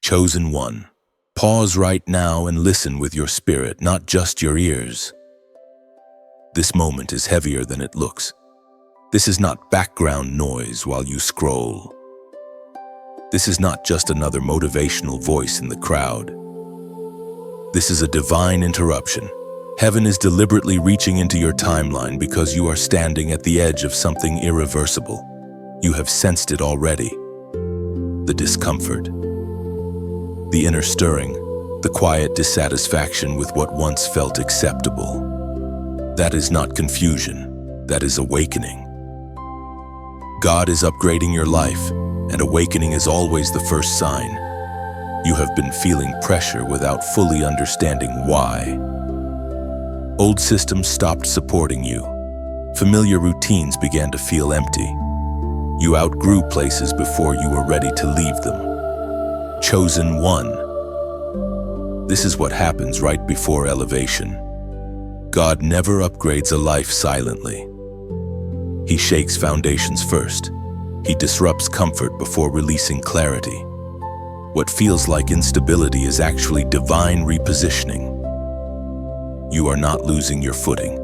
Chosen one, pause right now and listen with your spirit, not just your ears. This moment is heavier than it looks. This is not background noise while you scroll. This is not just another motivational voice in the crowd. This is a divine interruption. Heaven is deliberately reaching into your timeline because you are standing at the edge of something irreversible. You have sensed it already. The discomfort, the inner stirring, the quiet dissatisfaction with what once felt acceptable. That is not confusion, that is awakening. God is upgrading your life, and awakening is always the first sign. You have been feeling pressure without fully understanding why. Old systems stopped supporting you. Familiar routines began to feel empty. You outgrew places before you were ready to leave them. Chosen one. This is what happens right before elevation. God never upgrades a life silently. He shakes foundations first. He disrupts comfort before releasing clarity. What feels like instability is actually divine repositioning. You are not losing your footing.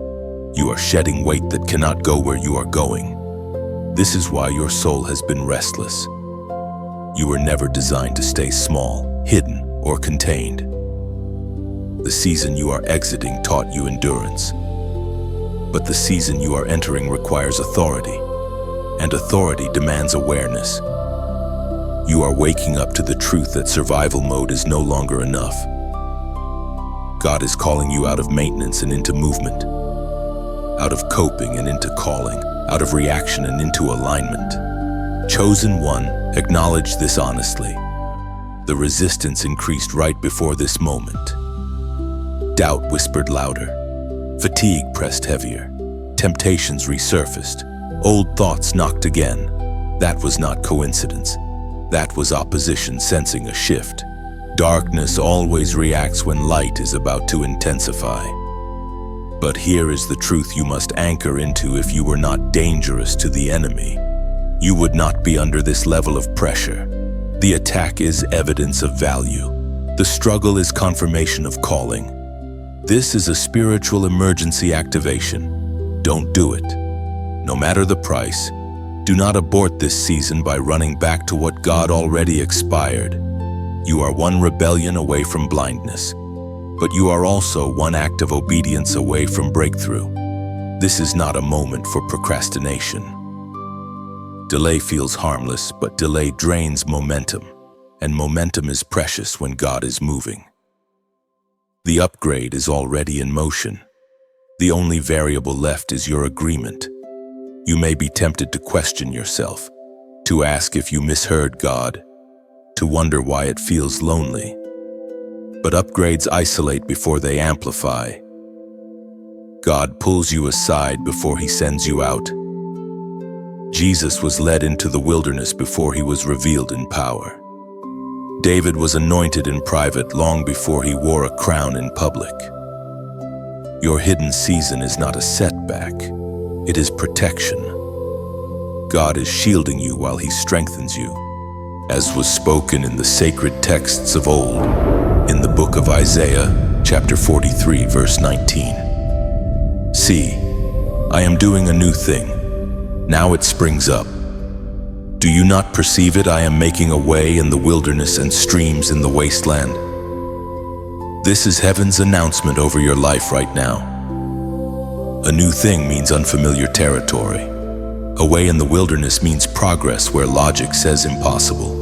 You are shedding weight that cannot go where you are going. This is why your soul has been restless. You were never designed to stay small, hidden, or contained. The season you are exiting taught you endurance. But the season you are entering requires authority, and authority demands awareness. You are waking up to the truth that survival mode is no longer enough. God is calling you out of maintenance and into movement, out of coping and into calling, out of reaction and into alignment. Chosen one, acknowledge this honestly. The resistance increased right before this moment. Doubt whispered louder. Fatigue pressed heavier. Temptations resurfaced. Old thoughts knocked again. That was not coincidence. That was opposition sensing a shift. Darkness always reacts when light is about to intensify. But here is the truth you must anchor into. If you were not dangerous to the enemy, you would not be under this level of pressure. The attack is evidence of value. The struggle is confirmation of calling. This is a spiritual emergency activation. Don't do it. No matter the price, do not abort this season by running back to what God already expired. You are one rebellion away from blindness, but you are also one act of obedience away from breakthrough. This is not a moment for procrastination. Delay feels harmless, but delay drains momentum, and momentum is precious when God is moving. The upgrade is already in motion. The only variable left is your agreement. You may be tempted to question yourself, to ask if you misheard God, to wonder why it feels lonely. But upgrades isolate before they amplify. God pulls you aside before he sends you out. Jesus was led into the wilderness before he was revealed in power. David was anointed in private long before he wore a crown in public. Your hidden season is not a setback. It is protection. God is shielding you while he strengthens you, as was spoken in the sacred texts of old, in the book of Isaiah, chapter 43, verse 19. See, I am doing a new thing. Now it springs up. Do you not perceive it? I am making a way in the wilderness and streams in the wasteland. This is heaven's announcement over your life right now. A new thing means unfamiliar territory. A way in the wilderness means progress where logic says impossible.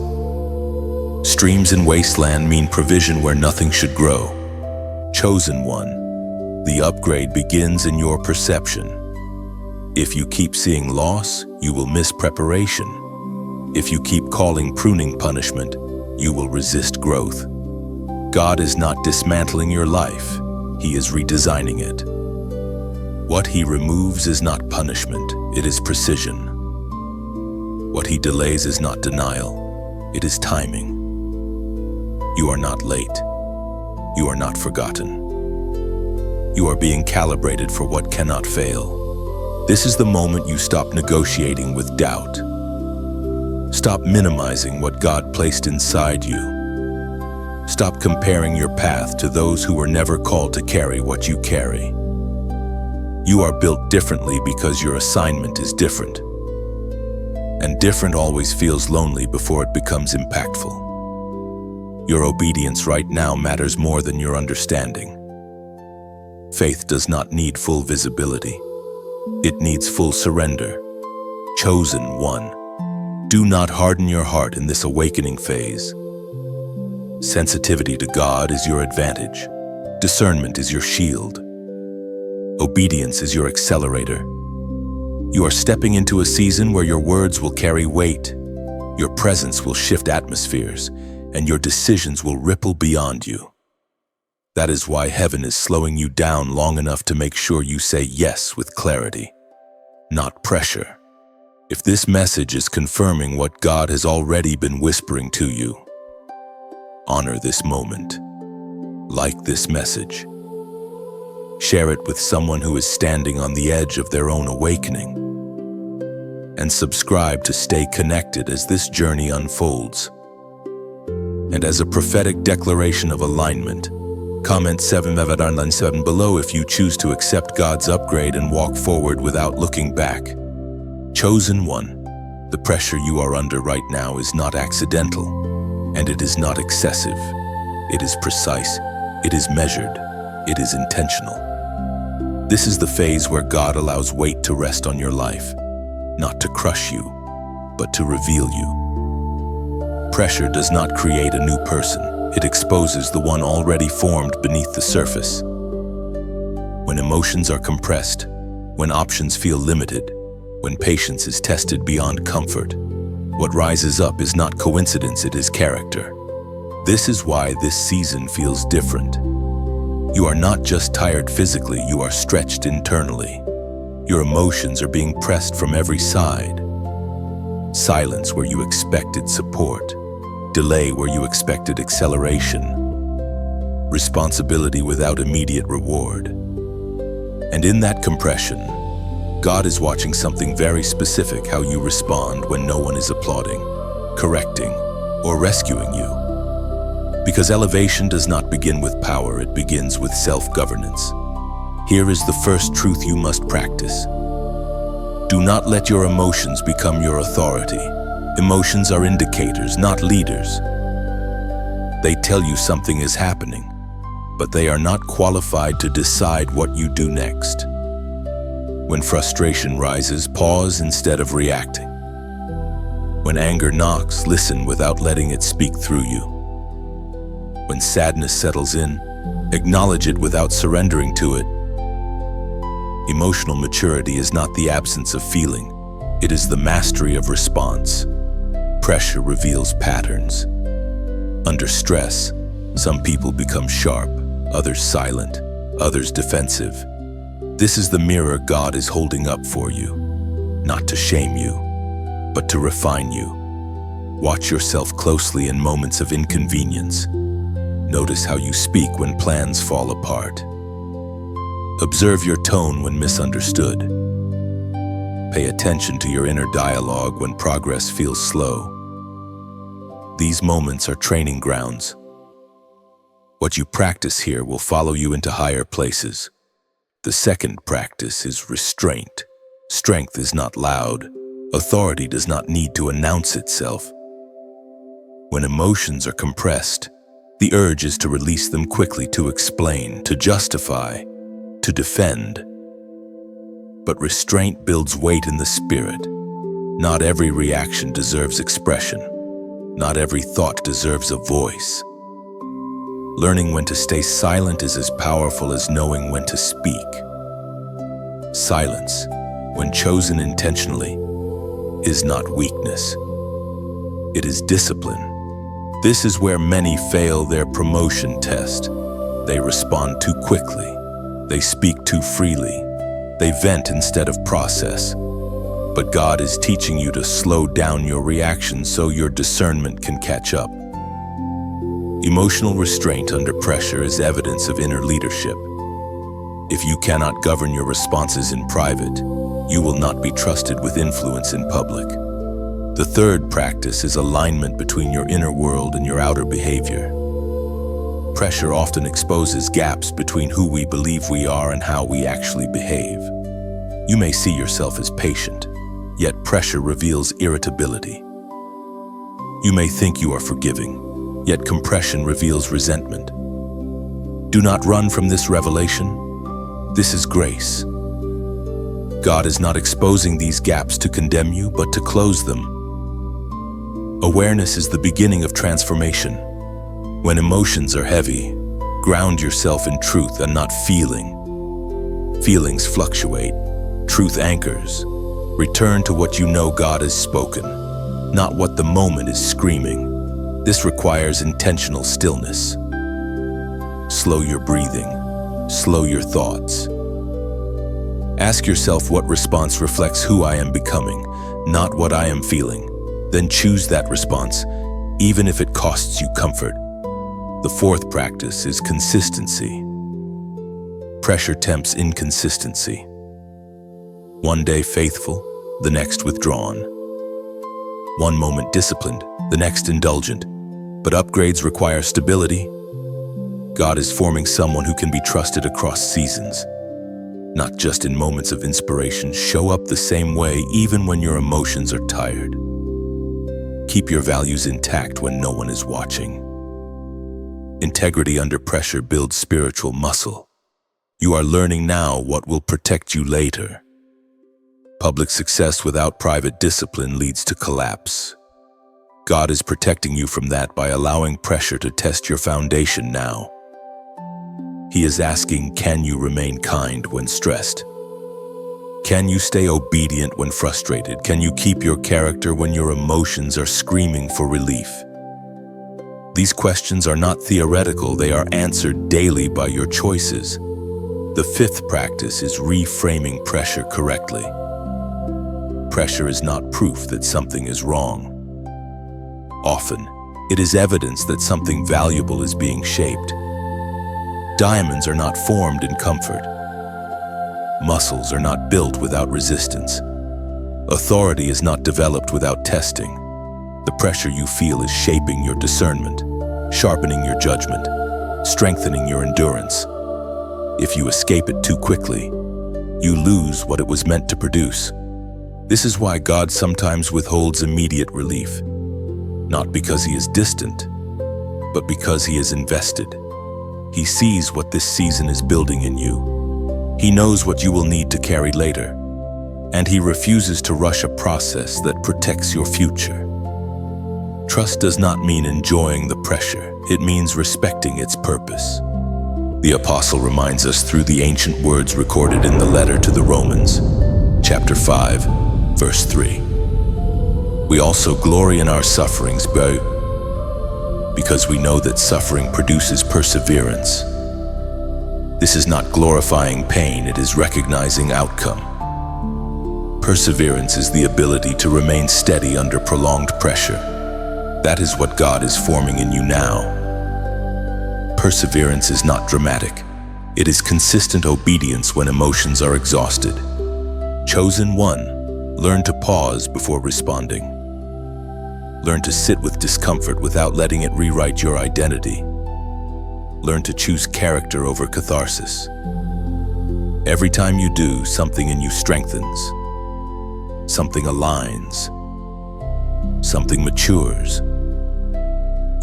Streams in wasteland mean provision where nothing should grow. Chosen one, the upgrade begins in your perception. If you keep seeing loss, you will miss preparation. If you keep calling pruning punishment, you will resist growth. God is not dismantling your life, he is redesigning it. What he removes is not punishment, it is precision. What he delays is not denial, it is timing. You are not late. You are not forgotten. You are being calibrated for what cannot fail. This is the moment you stop negotiating with doubt. Stop minimizing what God placed inside you. Stop comparing your path to those who were never called to carry what you carry. You are built differently because your assignment is different. And different always feels lonely before it becomes impactful. Your obedience right now matters more than your understanding. Faith does not need full visibility. It needs full surrender. Chosen one. Do not harden your heart in this awakening phase. Sensitivity to God is your advantage. Discernment is your shield. Obedience is your accelerator. You are stepping into a season where your words will carry weight, your presence will shift atmospheres, and your decisions will ripple beyond you. That is why heaven is slowing you down long enough to make sure you say yes with clarity, not pressure. If this message is confirming what God has already been whispering to you, honor this moment. Like this message. Share it with someone who is standing on the edge of their own awakening. And subscribe to stay connected as this journey unfolds. And as a prophetic declaration of alignment, comment 7 below if you choose to accept God's upgrade and walk forward without looking back. Chosen one, the pressure you are under right now is not accidental, and it is not excessive. It is precise, it is measured, it is intentional. This is the phase where God allows weight to rest on your life, not to crush you, but to reveal you. Pressure does not create a new person. It exposes the one already formed beneath the surface. When emotions are compressed, when options feel limited, when patience is tested beyond comfort, what rises up is not coincidence, it is character. This is why this season feels different. You are not just tired physically, you are stretched internally. Your emotions are being pressed from every side. Silence where you expected support. Delay where you expected acceleration. Responsibility without immediate reward. And in that compression, God is watching something very specific: how you respond when no one is applauding, correcting, or rescuing you. Because elevation does not begin with power, it begins with self-governance. Here is the first truth you must practice. Do not let your emotions become your authority. Emotions are indicators, not leaders. They tell you something is happening, but they are not qualified to decide what you do next. When frustration rises, pause instead of reacting. When anger knocks, listen without letting it speak through you. When sadness settles in, acknowledge it without surrendering to it. Emotional maturity is not the absence of feeling. It is the mastery of response. Pressure reveals patterns. Under stress, some people become sharp, others silent, others defensive. This is the mirror God is holding up for you, not to shame you, but to refine you. Watch yourself closely in moments of inconvenience. Notice how you speak when plans fall apart. Observe your tone when misunderstood. Pay attention to your inner dialogue when progress feels slow. These moments are training grounds. What you practice here will follow you into higher places. The second practice is restraint. Strength is not loud. Authority does not need to announce itself. When emotions are compressed, the urge is to release them quickly, to explain, to justify, to defend. But restraint builds weight in the spirit. Not every reaction deserves expression. Not every thought deserves a voice. Learning when to stay silent is as powerful as knowing when to speak. Silence, when chosen intentionally, is not weakness. It is discipline. This is where many fail their promotion test. They respond too quickly. They speak too freely. They vent instead of process. But God is teaching you to slow down your reactions so your discernment can catch up. Emotional restraint under pressure is evidence of inner leadership. If you cannot govern your responses in private, you will not be trusted with influence in public. The third practice is alignment between your inner world and your outer behavior. Pressure often exposes gaps between who we believe we are and how we actually behave. You may see yourself as patient, yet pressure reveals irritability. You may think you are forgiving, yet compression reveals resentment. Do not run from this revelation. This is grace. God is not exposing these gaps to condemn you, but to close them. Awareness is the beginning of transformation. When emotions are heavy, ground yourself in truth and not feeling. Feelings fluctuate. Truth anchors. Return to what you know God has spoken, not what the moment is screaming. This requires intentional stillness. Slow your breathing. Slow your thoughts. Ask yourself what response reflects who I am becoming, not what I am feeling. Then choose that response, even if it costs you comfort. The fourth practice is consistency. Pressure tempts inconsistency. One day faithful, the next withdrawn. One moment disciplined, the next indulgent. But upgrades require stability. God is forming someone who can be trusted across seasons. Not just in moments of inspiration. Show up the same way even when your emotions are tired. Keep your values intact when no one is watching. Integrity under pressure builds spiritual muscle. You are learning now what will protect you later. Public success without private discipline leads to collapse. God is protecting you from that by allowing pressure to test your foundation now. He is asking, can you remain kind when stressed? Can you stay obedient when frustrated? Can you keep your character when your emotions are screaming for relief? These questions are not theoretical, they are answered daily by your choices. The fifth practice is reframing pressure correctly. Pressure is not proof that something is wrong. Often, it is evidence that something valuable is being shaped. Diamonds are not formed in comfort. Muscles are not built without resistance. Authority is not developed without testing. The pressure you feel is shaping your discernment, sharpening your judgment, strengthening your endurance. If you escape it too quickly, you lose what it was meant to produce. This is why God sometimes withholds immediate relief, not because He is distant, but because He is invested. He sees what this season is building in you. He knows what you will need to carry later, and He refuses to rush a process that protects your future. Trust does not mean enjoying the pressure, it means respecting its purpose. The apostle reminds us through the ancient words recorded in the letter to the Romans, chapter 5, verse 3. We also glory in our sufferings because we know that suffering produces perseverance. This is not glorifying pain, it is recognizing outcome. Perseverance is the ability to remain steady under prolonged pressure. That is what God is forming in you now. Perseverance is not dramatic. It is consistent obedience when emotions are exhausted. Chosen one, learn to pause before responding. Learn to sit with discomfort without letting it rewrite your identity. Learn to choose character over catharsis. Every time you do, something in you strengthens. Something aligns. Something matures.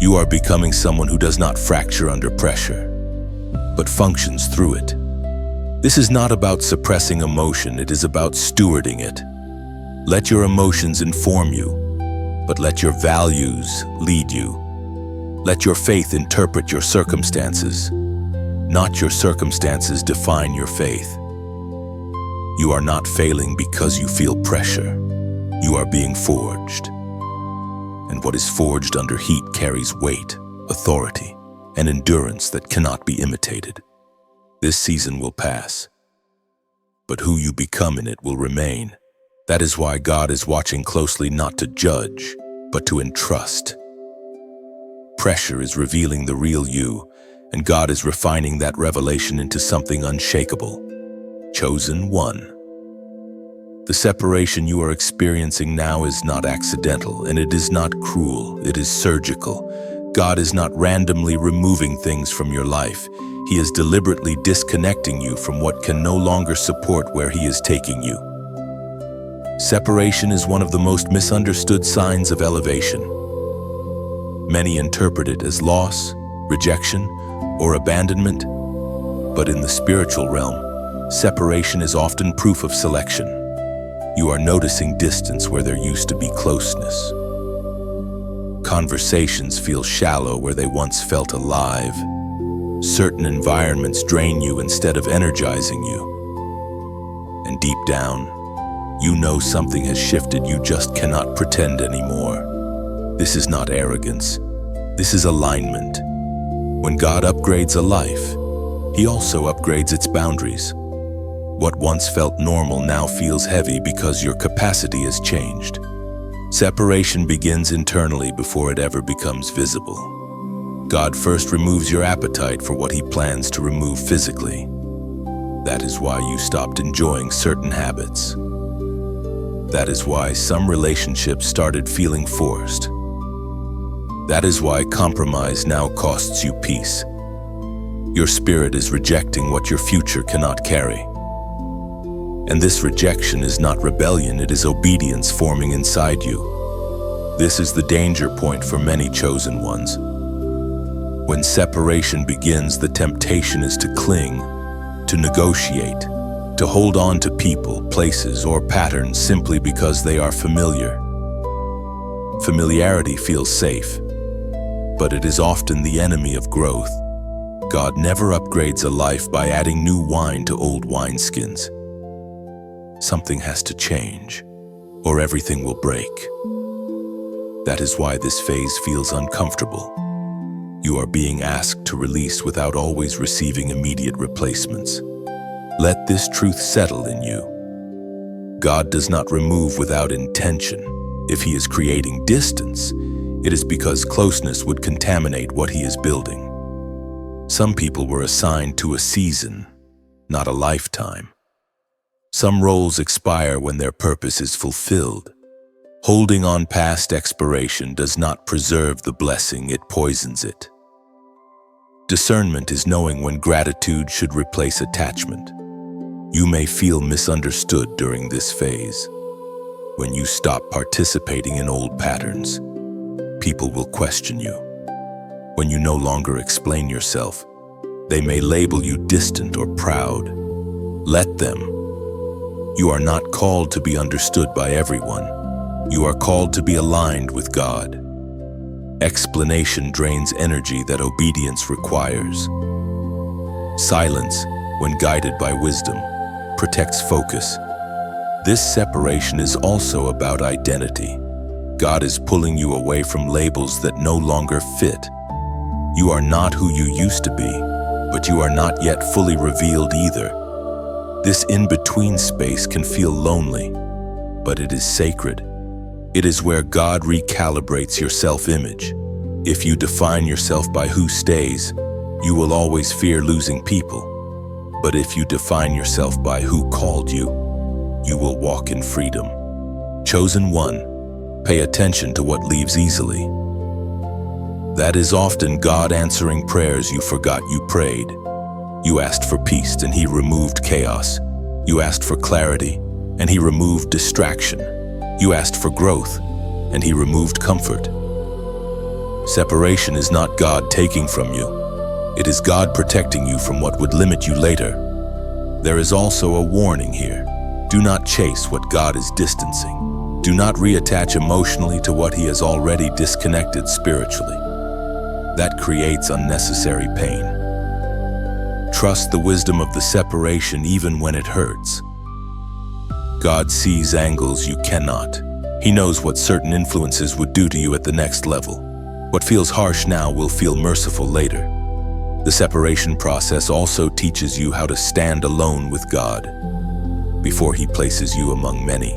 You are becoming someone who does not fracture under pressure, but functions through it. This is not about suppressing emotion, it is about stewarding it. Let your emotions inform you, but let your values lead you. Let your faith interpret your circumstances, not your circumstances define your faith. You are not failing because you feel pressure. You are being forged. And what is forged under heat carries weight, authority, and endurance that cannot be imitated. This season will pass, but who you become in it will remain. That is why God is watching closely, not to judge, but to entrust. Pressure is revealing the real you, and God is refining that revelation into something unshakable. Chosen one. The separation you are experiencing now is not accidental, and it is not cruel, it is surgical. God is not randomly removing things from your life. He is deliberately disconnecting you from what can no longer support where He is taking you. Separation is one of the most misunderstood signs of elevation. Many interpret it as loss, rejection, or abandonment, but in the spiritual realm, separation is often proof of selection. You are noticing distance where there used to be closeness. Conversations feel shallow where they once felt alive. Certain environments drain you instead of energizing you. And deep down, you know something has shifted. You just cannot pretend anymore. This is not arrogance. This is alignment. When God upgrades a life, He also upgrades its boundaries. What once felt normal now feels heavy because your capacity has changed. Separation begins internally before it ever becomes visible. God first removes your appetite for what He plans to remove physically. That is why you stopped enjoying certain habits. That is why some relationships started feeling forced. That is why compromise now costs you peace. Your spirit is rejecting what your future cannot carry. And this rejection is not rebellion, it is obedience forming inside you. This is the danger point for many chosen ones. When separation begins, the temptation is to cling, to negotiate, to hold on to people, places, or patterns simply because they are familiar. Familiarity feels safe, but it is often the enemy of growth. God never upgrades a life by adding new wine to old wineskins. Something has to change, or everything will break. That is why this phase feels uncomfortable. You are being asked to release without always receiving immediate replacements. Let this truth settle in you. God does not remove without intention. If He is creating distance, it is because closeness would contaminate what He is building. Some people were assigned to a season, not a lifetime. Some roles expire when their purpose is fulfilled. Holding on past expiration does not preserve the blessing, it poisons it. Discernment is knowing when gratitude should replace attachment. You may feel misunderstood during this phase. When you stop participating in old patterns, people will question you. When you no longer explain yourself, they may label you distant or proud. Let them. You are not called to be understood by everyone. You are called to be aligned with God. Explanation drains energy that obedience requires. Silence, when guided by wisdom, protects focus. This separation is also about identity. God is pulling you away from labels that no longer fit. You are not who you used to be, but you are not yet fully revealed either. This in-between space can feel lonely, but it is sacred. It is where God recalibrates your self-image. If you define yourself by who stays, you will always fear losing people. But if you define yourself by who called you, you will walk in freedom. Chosen one, pay attention to what leaves easily. That is often God answering prayers you forgot you prayed. You asked for peace and He removed chaos. You asked for clarity and He removed distraction. You asked for growth and He removed comfort. Separation is not God taking from you. It is God protecting you from what would limit you later. There is also a warning here. Do not chase what God is distancing. Do not reattach emotionally to what He has already disconnected spiritually. That creates unnecessary pain. Trust the wisdom of the separation even when it hurts. God sees angles you cannot. He knows what certain influences would do to you at the next level. What feels harsh now will feel merciful later. The separation process also teaches you how to stand alone with God. Before He places you among many,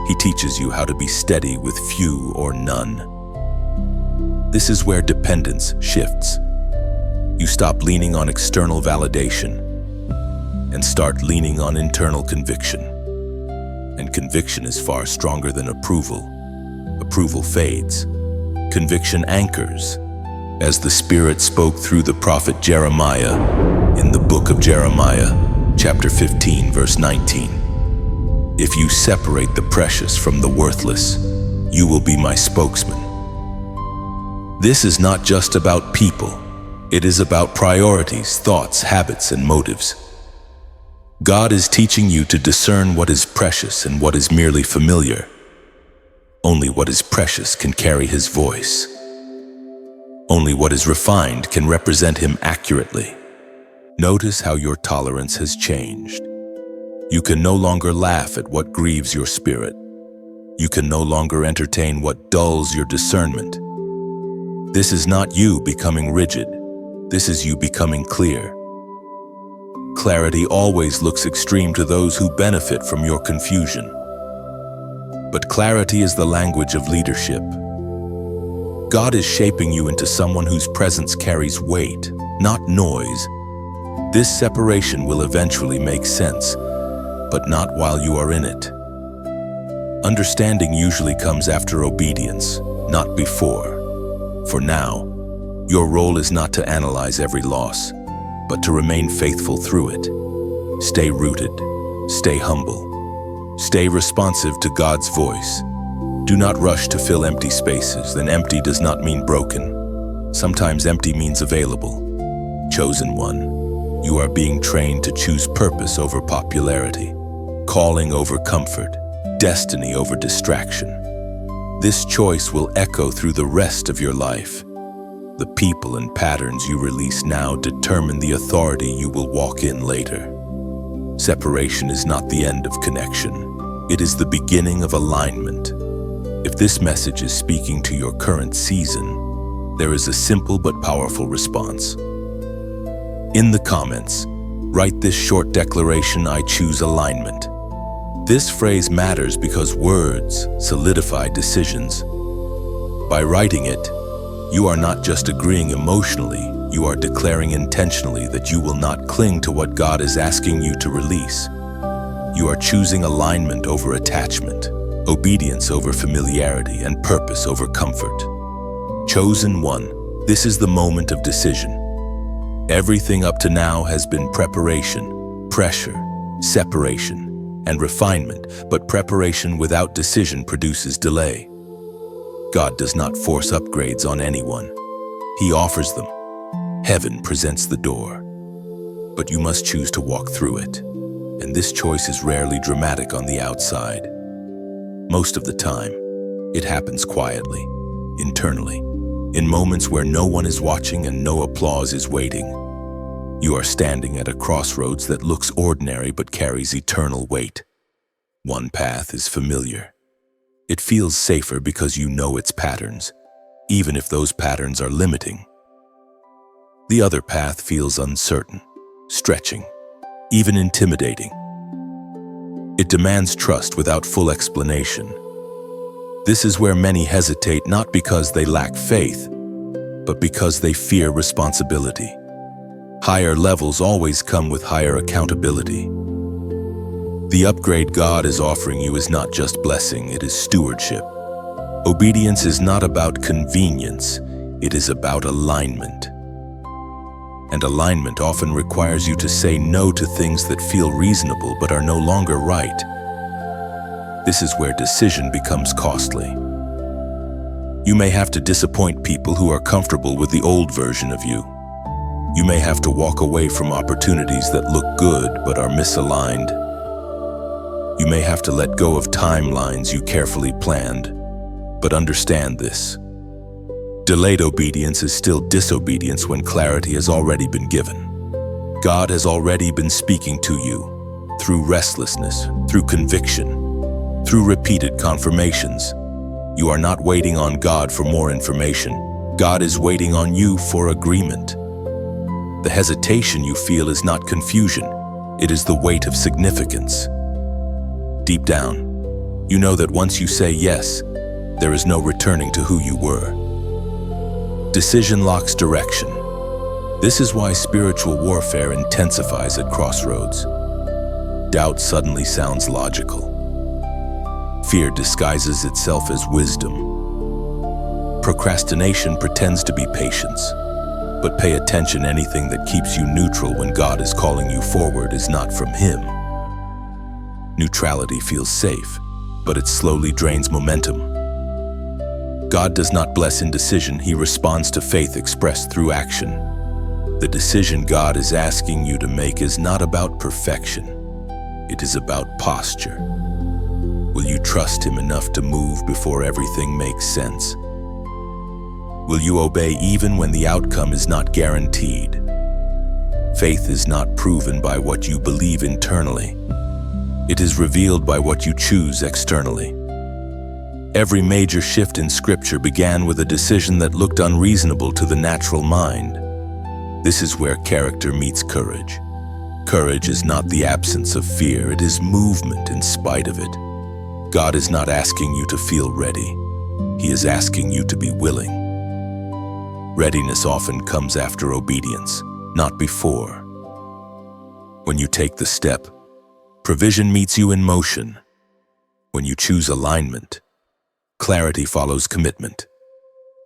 He teaches you how to be steady with few or none. This is where dependence shifts. You stop leaning on external validation and start leaning on internal conviction. And conviction is far stronger than approval. Approval fades. Conviction anchors. as the Spirit spoke through the prophet Jeremiah in the book of Jeremiah, chapter 15, verse 19. If you separate the precious from the worthless, you will be my spokesman. This is not just about people. It is about priorities, thoughts, habits, and motives. God is teaching you to discern what is precious and what is merely familiar. Only what is precious can carry His voice. Only what is refined can represent Him accurately. Notice how your tolerance has changed. You can no longer laugh at what grieves your spirit. You can no longer entertain what dulls your discernment. This is not you becoming rigid. This is you becoming clear. Clarity always looks extreme to those who benefit from your confusion. But clarity is the language of leadership. God is shaping you into someone whose presence carries weight, not noise. This separation will eventually make sense, but not while you are in it. Understanding usually comes after obedience, not before. For now, your role is not to analyze every loss, but to remain faithful through it. Stay rooted, stay humble, stay responsive to God's voice. Do not rush to fill empty spaces, and empty does not mean broken. Sometimes empty means available. Chosen one, you are being trained to choose purpose over popularity, calling over comfort, destiny over distraction. This choice will echo through the rest of your life. The people and patterns you release now determine the authority you will walk in later. Separation is not the end of connection. It is the beginning of alignment. If this message is speaking to your current season, there is a simple but powerful response. In the comments, write this short declaration: I choose alignment. This phrase matters because words solidify decisions. By writing it, you are not just agreeing emotionally, you are declaring intentionally that you will not cling to what God is asking you to release. You are choosing alignment over attachment, obedience over familiarity, and purpose over comfort. Chosen one, this is the moment of decision. Everything up to now has been preparation, pressure, separation, and refinement, but preparation without decision produces delay. God does not force upgrades on anyone. He offers them. Heaven presents the door, but you must choose to walk through it. And this choice is rarely dramatic on the outside. Most of the time, it happens quietly, internally, in moments where no one is watching and no applause is waiting. You are standing at a crossroads that looks ordinary but carries eternal weight. One path is familiar. It feels safer because you know its patterns, even if those patterns are limiting. The other path feels uncertain, stretching, even intimidating. It demands trust without full explanation. This is where many hesitate, not because they lack faith, but because they fear responsibility. Higher levels always come with higher accountability. The upgrade God is offering you is not just blessing, it is stewardship. Obedience is not about convenience, it is about alignment. And alignment often requires you to say no to things that feel reasonable but are no longer right. This is where decision becomes costly. You may have to disappoint people who are comfortable with the old version of you. You may have to walk away from opportunities that look good but are misaligned. You may have to let go of timelines you carefully planned. But understand this: delayed obedience is still disobedience when clarity has already been given. God has already been speaking to you through restlessness, through conviction, through repeated confirmations. You are not waiting on God for more information. God is waiting on you for agreement. The hesitation you feel is not confusion. It is the weight of significance. Deep down, you know that once you say yes, there is no returning to who you were. Decision locks direction. This is why spiritual warfare intensifies at crossroads. Doubt suddenly sounds logical. Fear disguises itself as wisdom. Procrastination pretends to be patience. But pay attention, anything that keeps you neutral when God is calling you forward is not from Him. Neutrality feels safe, but it slowly drains momentum. God does not bless indecision, He responds to faith expressed through action. The decision God is asking you to make is not about perfection. It is about posture. Will you trust Him enough to move before everything makes sense? Will you obey even when the outcome is not guaranteed? Faith is not proven by what you believe internally. It is revealed by what you choose externally. Every major shift in Scripture began with a decision that looked unreasonable to the natural mind. This is where character meets courage. Courage is not the absence of fear, it is movement in spite of it. God is not asking you to feel ready. He is asking you to be willing. Readiness often comes after obedience, not before. When you take the step, provision meets you in motion. When you choose alignment, clarity follows commitment.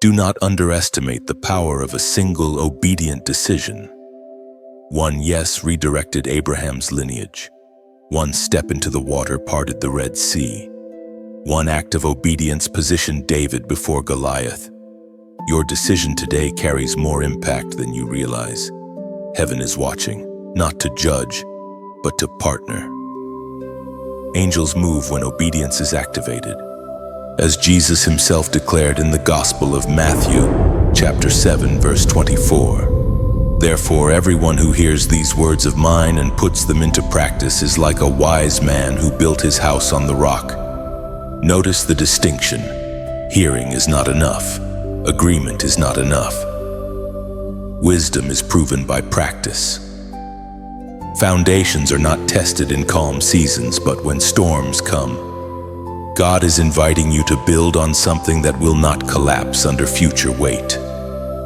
Do not underestimate the power of a single obedient decision. One yes redirected Abraham's lineage. One step into the water parted the Red Sea. One act of obedience positioned David before Goliath. Your decision today carries more impact than you realize. Heaven is watching, not to judge, but to partner. Angels move when obedience is activated. As Jesus Himself declared in the Gospel of Matthew, chapter 7, verse 24, "Therefore everyone who hears these words of mine and puts them into practice is like a wise man who built his house on the rock." Notice the distinction. Hearing is not enough. Agreement is not enough. Wisdom is proven by practice. Foundations are not tested in calm seasons, but when storms come. God is inviting you to build on something that will not collapse under future weight.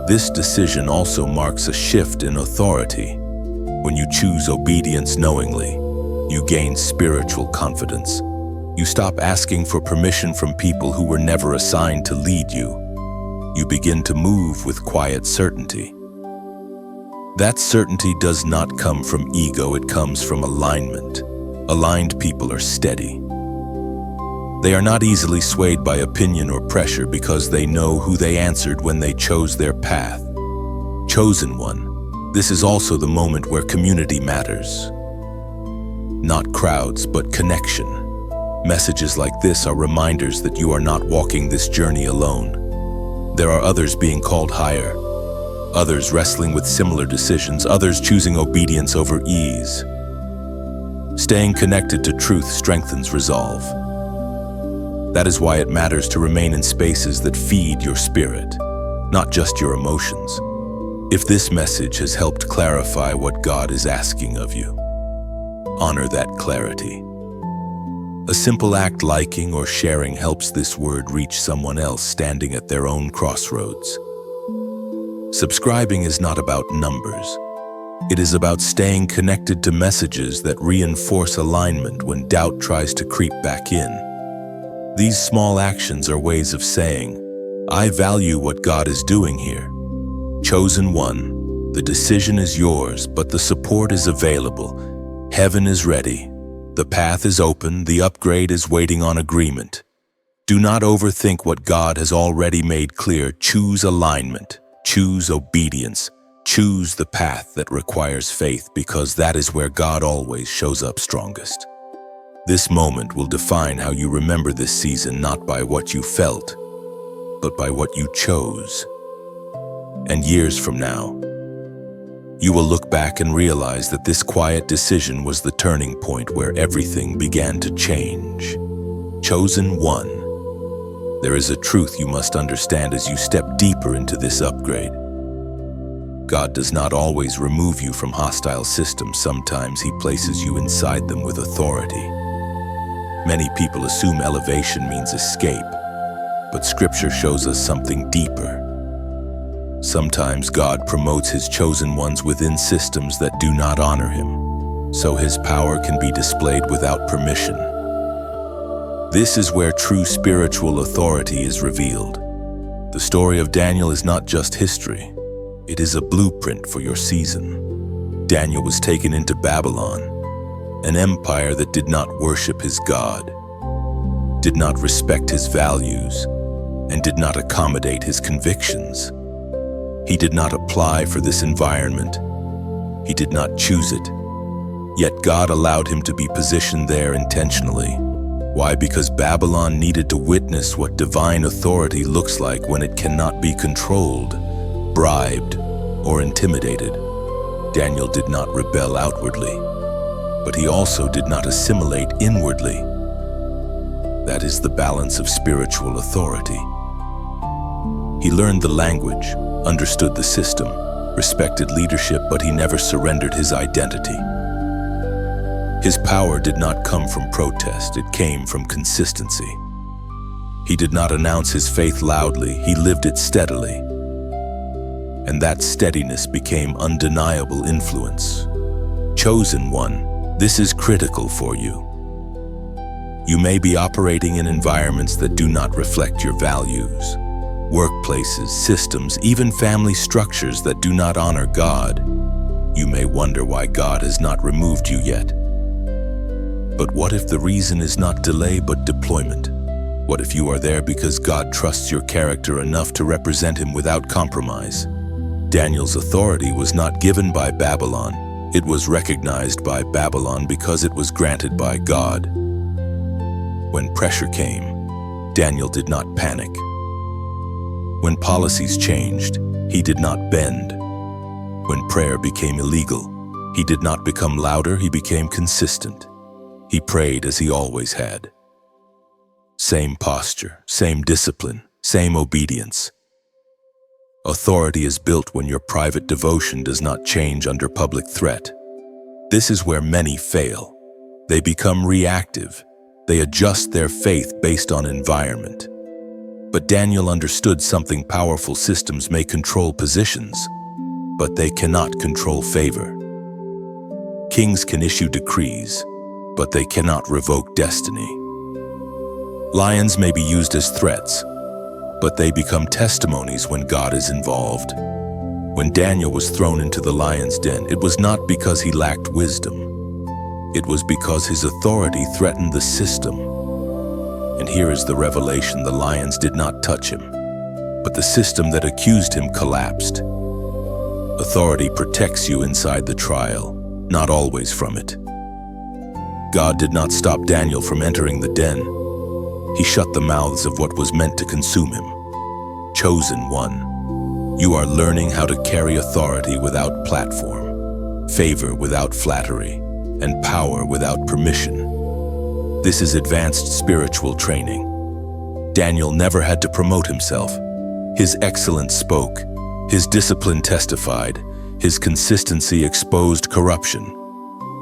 This decision also marks a shift in authority. When you choose obedience knowingly, you gain spiritual confidence. You stop asking for permission from people who were never assigned to lead you. You begin to move with quiet certainty. That certainty does not come from ego, it comes from alignment. Aligned people are steady. They are not easily swayed by opinion or pressure because they know who they answered when they chose their path. Chosen one, this is also the moment where community matters. Not crowds, but connection. Messages like this are reminders that you are not walking this journey alone. There are others being called higher, others wrestling with similar decisions, others choosing obedience over ease. Staying connected to truth strengthens resolve. That is why it matters to remain in spaces that feed your spirit, not just your emotions. If this message has helped clarify what God is asking of you, honor that clarity. A simple act liking or sharing helps this word reach someone else standing at their own crossroads. Subscribing is not about numbers. It is about staying connected to messages that reinforce alignment when doubt tries to creep back in. These small actions are ways of saying, I value what God is doing here. Chosen one, the decision is yours, but the support is available. Heaven is ready. The path is open, the upgrade is waiting on agreement. Do not overthink what God has already made clear. Choose alignment, choose obedience, choose the path that requires faith, because that is where God always shows up strongest. This moment will define how you remember this season, not by what you felt, but by what you chose. And years from now, you will look back and realize that this quiet decision was the turning point where everything began to change. Chosen one. There is a truth you must understand as you step deeper into this upgrade. God does not always remove you from hostile systems. Sometimes He places you inside them with authority. Many people assume elevation means escape, but Scripture shows us something deeper. Sometimes God promotes His chosen ones within systems that do not honor Him, so His power can be displayed without permission. This is where true spiritual authority is revealed. The story of Daniel is not just history. It is a blueprint for your season. Daniel was taken into Babylon, an empire that did not worship his God, did not respect his values, and did not accommodate his convictions. He did not apply for this environment. He did not choose it. Yet God allowed him to be positioned there intentionally. Why? Because Babylon needed to witness what divine authority looks like when it cannot be controlled, bribed, or intimidated. Daniel did not rebel outwardly, but he also did not assimilate inwardly. That is the balance of spiritual authority. He learned the language, understood the system, respected leadership, but he never surrendered his identity. His power did not come from protest, it came from consistency. He did not announce his faith loudly, he lived it steadily. And that steadiness became undeniable influence. Chosen one, this is critical for you. You may be operating in environments that do not reflect your values. Workplaces, systems, even family structures that do not honor God. You may wonder why God has not removed you yet. But what if the reason is not delay but deployment? What if you are there because God trusts your character enough to represent him without compromise? Daniel's authority was not given by Babylon. It was recognized by Babylon because it was granted by God. When pressure came, Daniel did not panic. When policies changed, he did not bend. When prayer became illegal, he did not become louder, he became consistent. He prayed as he always had. Same posture, same discipline, same obedience. Authority is built when your private devotion does not change under public threat. This is where many fail. They become reactive. They adjust their faith based on environment. But Daniel understood something powerful: systems may control positions, but they cannot control favor. Kings can issue decrees, but they cannot revoke destiny. Lions may be used as threats, but they become testimonies when God is involved. When Daniel was thrown into the lion's den, it was not because he lacked wisdom. It was because his authority threatened the system. And here is the revelation: the lions did not touch him, but the system that accused him collapsed. Authority protects you inside the trial, not always from it. God did not stop Daniel from entering the den. He shut the mouths of what was meant to consume him. Chosen one, you are learning how to carry authority without platform, favor without flattery, and power without permission. This is advanced spiritual training. Daniel never had to promote himself. His excellence spoke, his discipline testified, his consistency exposed corruption.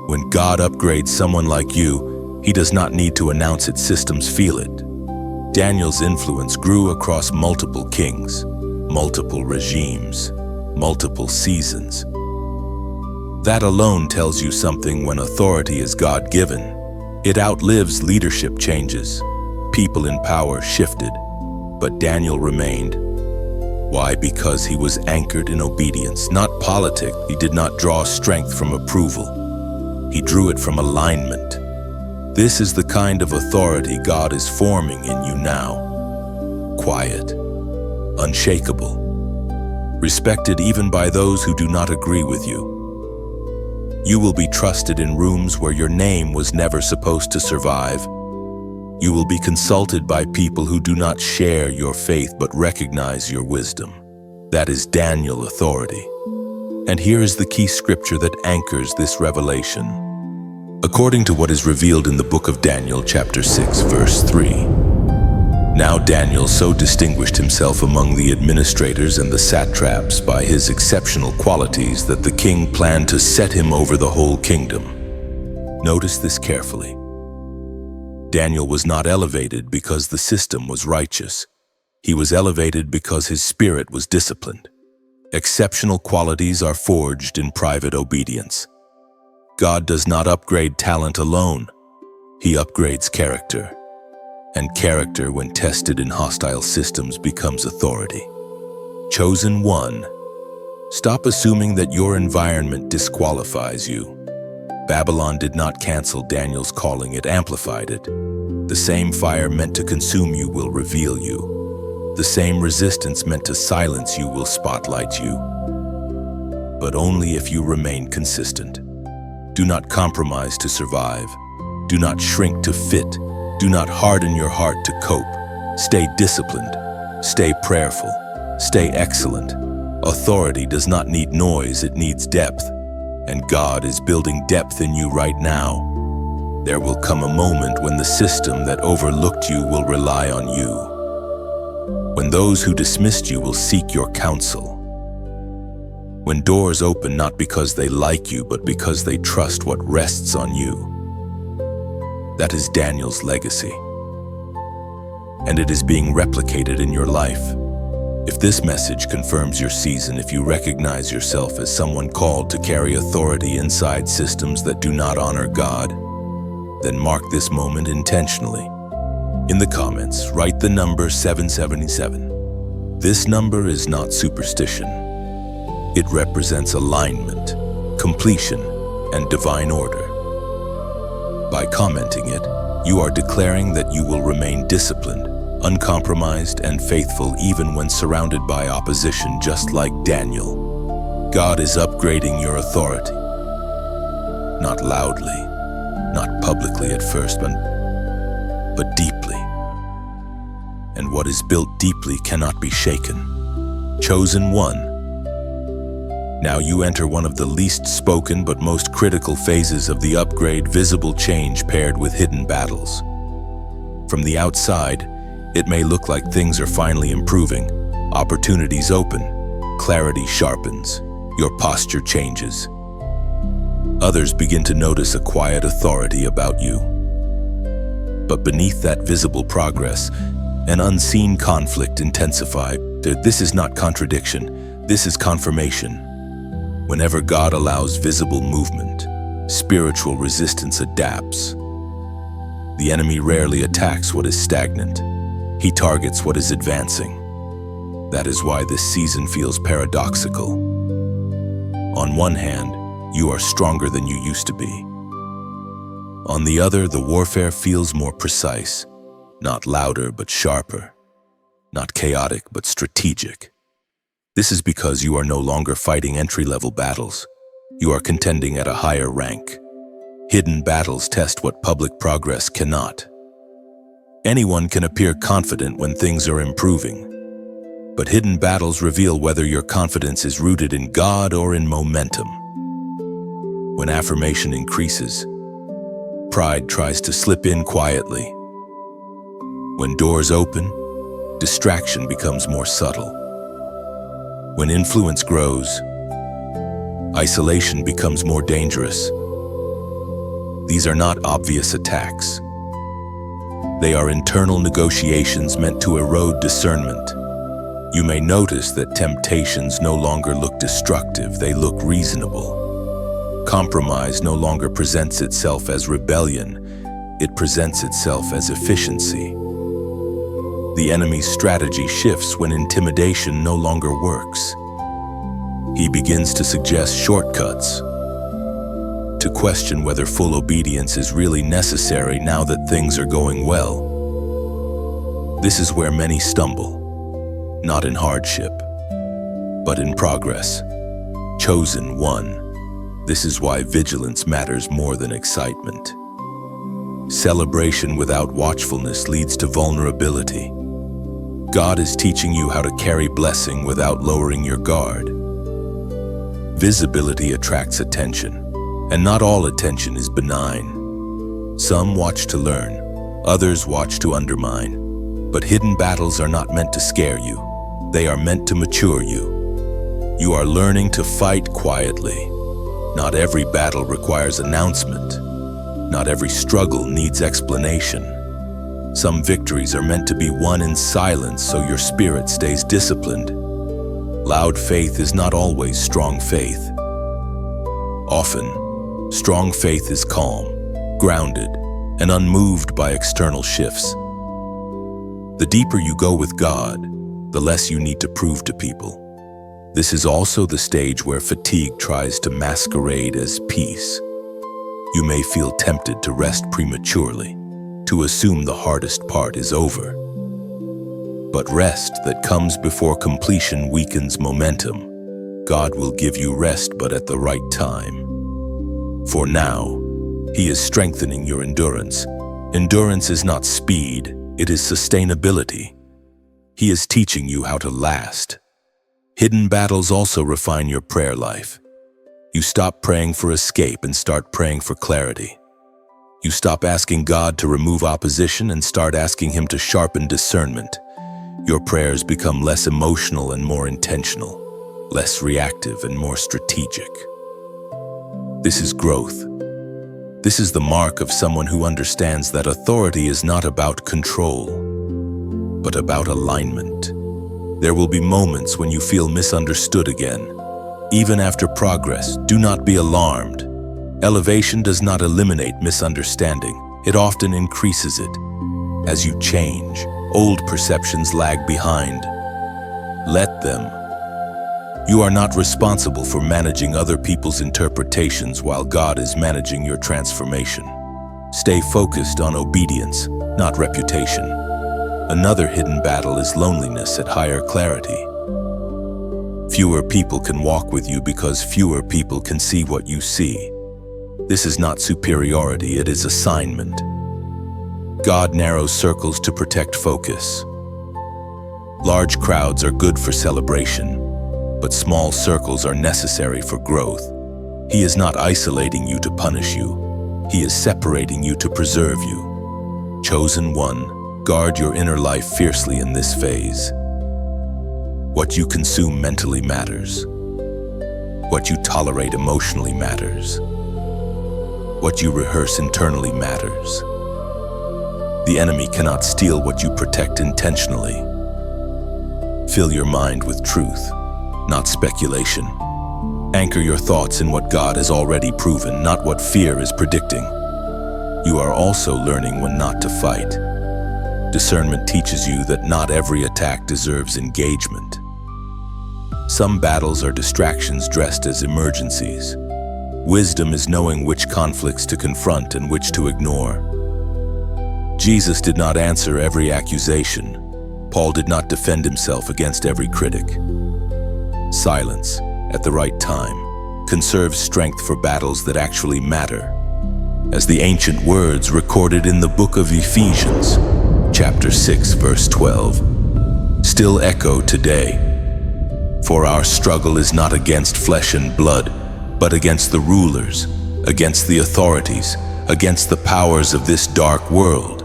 When God upgrades someone like you, he does not need to announce it, systems feel it. Daniel's influence grew across multiple kings, multiple regimes, multiple seasons. That alone tells you something. When authority is God-given, it outlives leadership changes. People in power shifted, but Daniel remained. Why? Because he was anchored in obedience, not politics. He did not draw strength from approval. He drew it from alignment. This is the kind of authority God is forming in you now. Quiet, unshakable, respected even by those who do not agree with you. You will be trusted in rooms where your name was never supposed to survive. You will be consulted by people who do not share your faith but recognize your wisdom. That is Daniel authority. And here is the key scripture that anchors this revelation. According to what is revealed in the book of Daniel, chapter 6, verse 3. Now Daniel so distinguished himself among the administrators and the satraps by his exceptional qualities that the king planned to set him over the whole kingdom. Notice this carefully. Daniel was not elevated because the system was righteous. He was elevated because his spirit was disciplined. Exceptional qualities are forged in private obedience. God does not upgrade talent alone. He upgrades character. and character, when tested in hostile systems, becomes authority. Chosen one, stop assuming that your environment disqualifies you. Babylon did not cancel Daniel's calling, it amplified it. The same fire meant to consume you will reveal you. The same resistance meant to silence you will spotlight you. But only if you remain consistent. Do not compromise to survive. Do not shrink to fit. Do not harden your heart to cope. Stay disciplined. Stay prayerful. Stay excellent. Authority does not need noise, it needs depth. And God is building depth in you right now. There will come a moment when the system that overlooked you will rely on you. When those who dismissed you will seek your counsel. When doors open not because they like you, but because they trust what rests on you. That is Daniel's legacy. And it is being replicated in your life. If this message confirms your season, if you recognize yourself as someone called to carry authority inside systems that do not honor God, then mark this moment intentionally. In the comments, write the number 777. This number is not superstition. It represents alignment, completion, and divine order. By commenting it, you are declaring that you will remain disciplined, uncompromised, and faithful even when surrounded by opposition, just like Daniel. God is upgrading your authority. Not loudly, not publicly at first, but deeply. And what is built deeply cannot be shaken. Chosen one. Now you enter one of the least spoken but most critical phases of the upgrade, visible change paired with hidden battles. From the outside, it may look like things are finally improving. Opportunities open, clarity sharpens, your posture changes. Others begin to notice a quiet authority about you. But beneath that visible progress, an unseen conflict intensifies. This is not contradiction, this is confirmation. Whenever God allows visible movement, spiritual resistance adapts. The enemy rarely attacks what is stagnant. He targets what is advancing. That is why this season feels paradoxical. On one hand, you are stronger than you used to be. On the other, the warfare feels more precise, not louder but sharper, not chaotic but strategic. This is because you are no longer fighting entry-level battles. You are contending at a higher rank. Hidden battles test what public progress cannot. Anyone can appear confident when things are improving. But hidden battles reveal whether your confidence is rooted in God or in momentum. When affirmation increases, pride tries to slip in quietly. When doors open, distraction becomes more subtle. When influence grows, isolation becomes more dangerous. These are not obvious attacks. They are internal negotiations meant to erode discernment. You may notice that temptations no longer look destructive, they look reasonable. Compromise no longer presents itself as rebellion, it presents itself as efficiency. The enemy's strategy shifts when intimidation no longer works. He begins to suggest shortcuts, to question whether full obedience is really necessary now that things are going well. This is where many stumble, not in hardship, but in progress. Chosen one. This is why vigilance matters more than excitement. Celebration without watchfulness leads to vulnerability. God is teaching you how to carry blessing without lowering your guard. Visibility attracts attention, and not all attention is benign. Some watch to learn, others watch to undermine. But hidden battles are not meant to scare you. They are meant to mature you. You are learning to fight quietly. Not every battle requires announcement. Not every struggle needs explanation. Some victories are meant to be won in silence so your spirit stays disciplined. Loud faith is not always strong faith. Often, strong faith is calm, grounded, and unmoved by external shifts. The deeper you go with God, the less you need to prove to people. This is also the stage where fatigue tries to masquerade as peace. You may feel tempted to rest prematurely, to assume the hardest part is over. But rest that comes before completion weakens momentum. God will give you rest, but at the right time. For now, He is strengthening your endurance. Endurance is not speed, it is sustainability. He is teaching you how to last. Hidden battles also refine your prayer life. You stop praying for escape and start praying for clarity. You stop asking God to remove opposition and start asking Him to sharpen discernment. Your prayers become less emotional and more intentional, less reactive and more strategic. This is growth. This is the mark of someone who understands that authority is not about control, but about alignment. There will be moments when you feel misunderstood again. Even after progress, do not be alarmed. Elevation does not eliminate misunderstanding. It often increases it. As you change, old perceptions lag behind. Let them. You are not responsible for managing other people's interpretations while God is managing your transformation. Stay focused on obedience, not reputation. Another hidden battle is loneliness at higher clarity. Fewer people can walk with you because fewer people can see what you see. This is not superiority, it is assignment. God narrows circles to protect focus. Large crowds are good for celebration, but small circles are necessary for growth. He is not isolating you to punish you. He is separating you to preserve you. Chosen one, guard your inner life fiercely in this phase. What you consume mentally matters. What you tolerate emotionally matters. What you rehearse internally matters. The enemy cannot steal what you protect intentionally. Fill your mind with truth, not speculation. Anchor your thoughts in what God has already proven, not what fear is predicting. You are also learning when not to fight. Discernment teaches you that not every attack deserves engagement. Some battles are distractions dressed as emergencies. Wisdom is knowing which conflicts to confront and which to ignore. Jesus did not answer every accusation. Paul did not defend himself against every critic. Silence, at the right time, conserves strength for battles that actually matter. As the ancient words recorded in the book of Ephesians, chapter 6, verse 12, still echo today. For our struggle is not against flesh and blood, but against the rulers, against the authorities, against the powers of this dark world,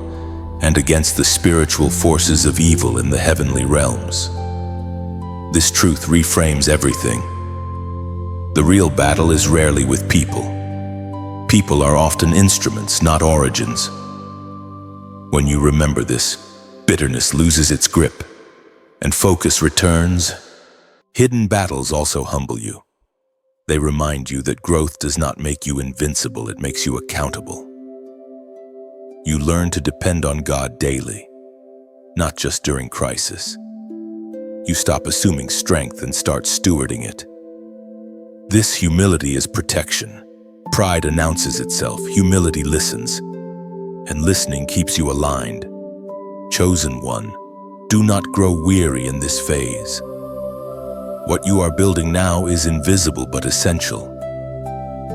and against the spiritual forces of evil in the heavenly realms. This truth reframes everything. The real battle is rarely with people. People are often instruments, not origins. When you remember this, bitterness loses its grip, and focus returns. Hidden battles also humble you. They remind you that growth does not make you invincible, it makes you accountable. You learn to depend on God daily, not just during crisis. You stop assuming strength and start stewarding it. This humility is protection. Pride announces itself, humility listens, and listening keeps you aligned. Chosen one, do not grow weary in this phase. What you are building now is invisible but essential.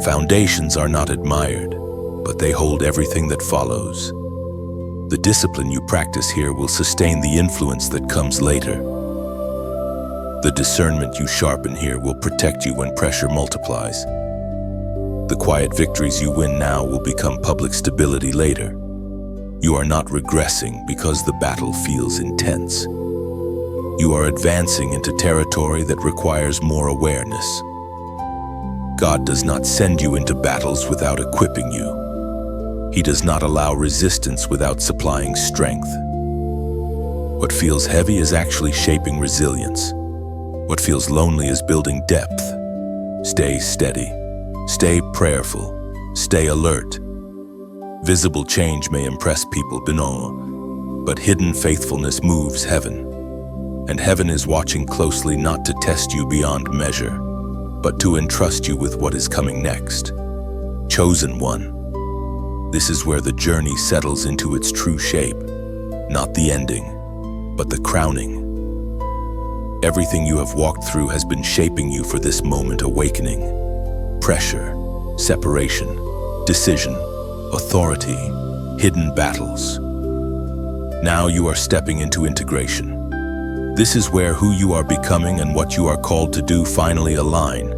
Foundations are not admired, but they hold everything that follows. The discipline you practice here will sustain the influence that comes later. The discernment you sharpen here will protect you when pressure multiplies. The quiet victories you win now will become public stability later. You are not regressing because the battle feels intense. You are advancing into territory that requires more awareness. God does not send you into battles without equipping you. He does not allow resistance without supplying strength. What feels heavy is actually shaping resilience. What feels lonely is building depth. Stay steady. Stay prayerful. Stay alert. Visible change may impress people, But hidden faithfulness moves heaven. And heaven is watching closely, not to test you beyond measure, but to entrust you with what is coming next. Chosen one. This is where the journey settles into its true shape. Not the ending, but the crowning. Everything you have walked through has been shaping you for this moment: awakening, pressure, separation, decision, authority, hidden battles. Now you are stepping into integration. This is where who you are becoming and what you are called to do finally align.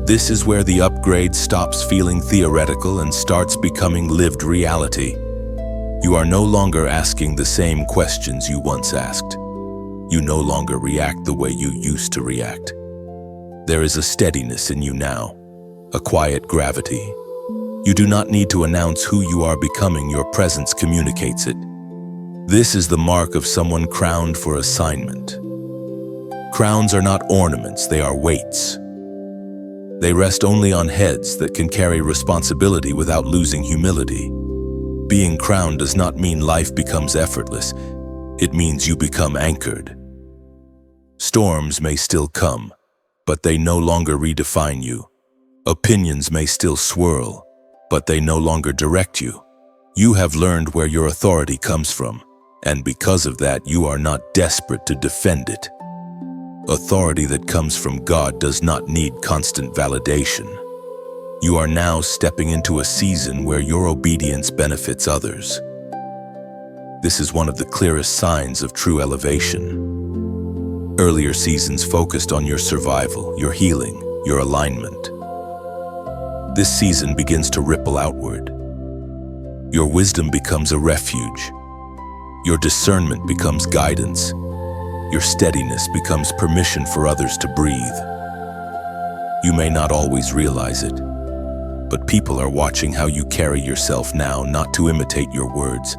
This is where the upgrade stops feeling theoretical and starts becoming lived reality. You are no longer asking the same questions you once asked. You no longer react the way you used to react. There is a steadiness in you now, a quiet gravity. You do not need to announce who you are becoming, your presence communicates it. This is the mark of someone crowned for assignment. Crowns are not ornaments, they are weights. They rest only on heads that can carry responsibility without losing humility. Being crowned does not mean life becomes effortless. It means you become anchored. Storms may still come, but they no longer redefine you. Opinions may still swirl, but they no longer direct you. You have learned where your authority comes from, and because of that, you are not desperate to defend it. Authority that comes from God does not need constant validation. You are now stepping into a season where your obedience benefits others. This is one of the clearest signs of true elevation. Earlier seasons focused on your survival, your healing, your alignment. This season begins to ripple outward. Your wisdom becomes a refuge. Your discernment becomes guidance. Your steadiness becomes permission for others to breathe. You may not always realize it, but people are watching how you carry yourself now, not to imitate your words,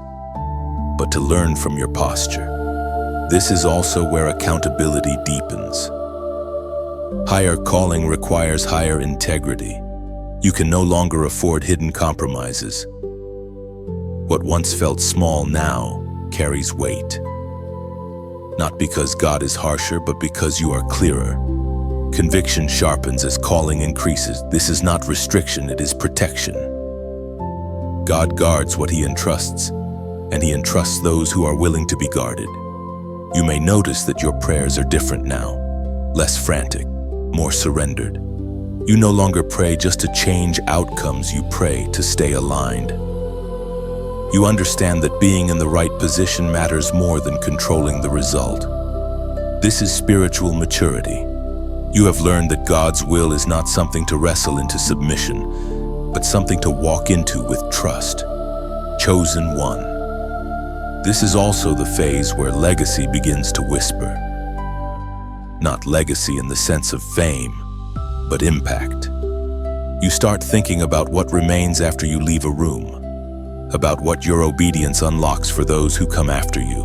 but to learn from your posture. This is also where accountability deepens. Higher calling requires higher integrity. You can no longer afford hidden compromises. What once felt small now carries weight. Not because God is harsher, but because you are clearer. Conviction sharpens as calling increases. This is not restriction, it is protection. God guards what He entrusts, and He entrusts those who are willing to be guarded. You may notice that your prayers are different now, less frantic, more surrendered. You no longer pray just to change outcomes, you pray to stay aligned. You understand that being in the right position matters more than controlling the result. This is spiritual maturity. You have learned that God's will is not something to wrestle into submission, but something to walk into with trust. Chosen one. This is also the phase where legacy begins to whisper. Not legacy in the sense of fame, but impact. You start thinking about what remains after you leave a room, about what your obedience unlocks for those who come after you,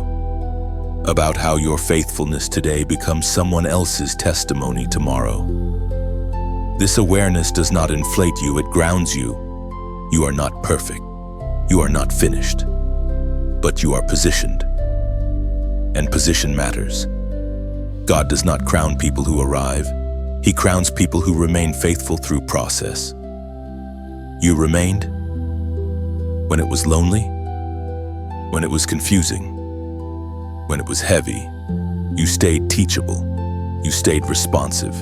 about how your faithfulness today becomes someone else's testimony tomorrow. This awareness does not inflate you, it grounds you. You are not perfect. You are not finished. But you are positioned. And position matters. God does not crown people who arrive. He crowns people who remain faithful through process. You remained when it was lonely, when it was confusing, when it was heavy. You stayed teachable. You stayed responsive.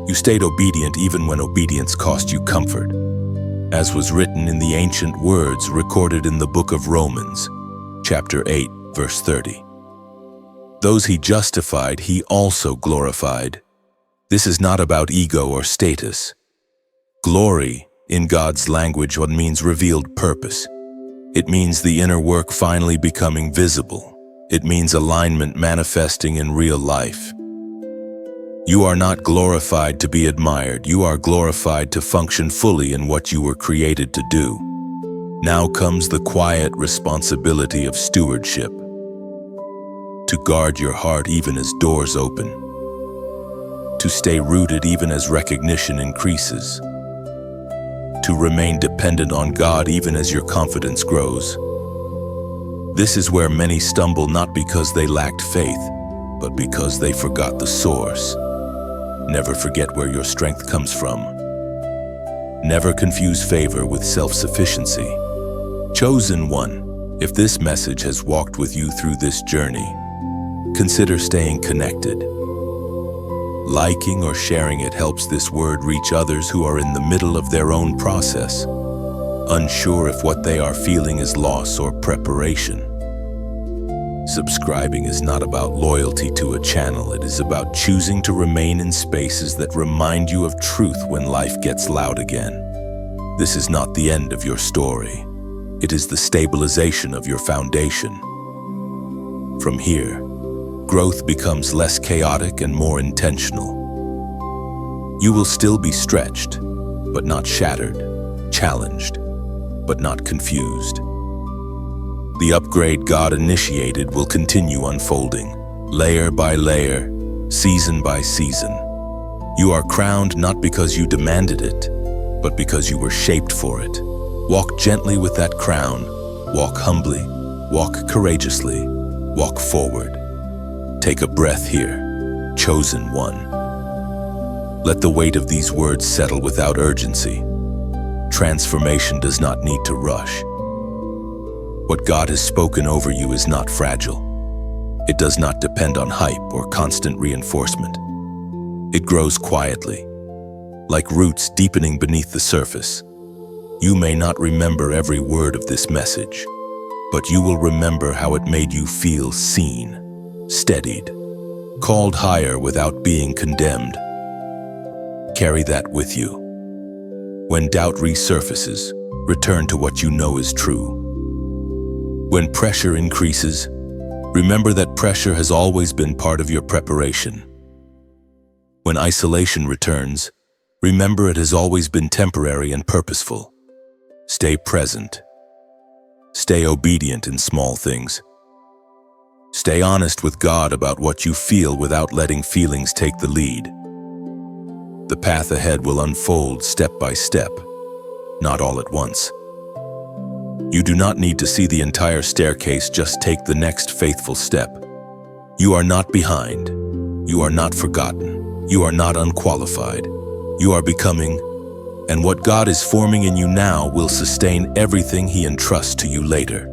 You stayed obedient even when obedience cost you comfort, as was written in the ancient words recorded in the book of Romans, chapter 8, verse 30. Those He justified, He also glorified. This is not about ego or status. Glory, in God's language, what means revealed purpose. It means the inner work finally becoming visible. It means alignment manifesting in real life. You are not glorified to be admired. You are glorified to function fully in what you were created to do. Now comes the quiet responsibility of stewardship. To guard your heart even as doors open. To stay rooted even as recognition increases. To remain dependent on God even as your confidence grows. This is where many stumble not because they lacked faith, but because they forgot the source. Never forget where your strength comes from. Never confuse favor with self-sufficiency. Chosen one, if this message has walked with you through this journey, consider staying connected. Liking or sharing it helps this word reach others who are in the middle of their own process, unsure if what they are feeling is loss or preparation. Subscribing is not about loyalty to a channel. It is about choosing to remain in spaces that remind you of truth when life gets loud again. This is not the end of your story. It is the stabilization of your foundation. From here, growth becomes less chaotic and more intentional. You will still be stretched, but not shattered, challenged, but not confused. The upgrade God initiated will continue unfolding, layer by layer, season by season. You are crowned not because you demanded it, but because you were shaped for it. Walk gently with that crown, walk humbly, walk courageously, walk forward. Take a breath here, chosen one. Let the weight of these words settle without urgency. Transformation does not need to rush. What God has spoken over you is not fragile. It does not depend on hype or constant reinforcement. It grows quietly, like roots deepening beneath the surface. You may not remember every word of this message, but you will remember how it made you feel seen, steadied, called higher without being condemned. Carry that with you. When doubt resurfaces, return to what you know is true. When pressure increases, remember that pressure has always been part of your preparation. When isolation returns, remember it has always been temporary and purposeful. Stay present. Stay obedient in small things. Stay honest with God about what you feel without letting feelings take the lead. The path ahead will unfold step by step, not all at once. You do not need to see the entire staircase, just take the next faithful step. You are not behind. You are not forgotten. You are not unqualified. You are becoming, and what God is forming in you now will sustain everything He entrusts to you later.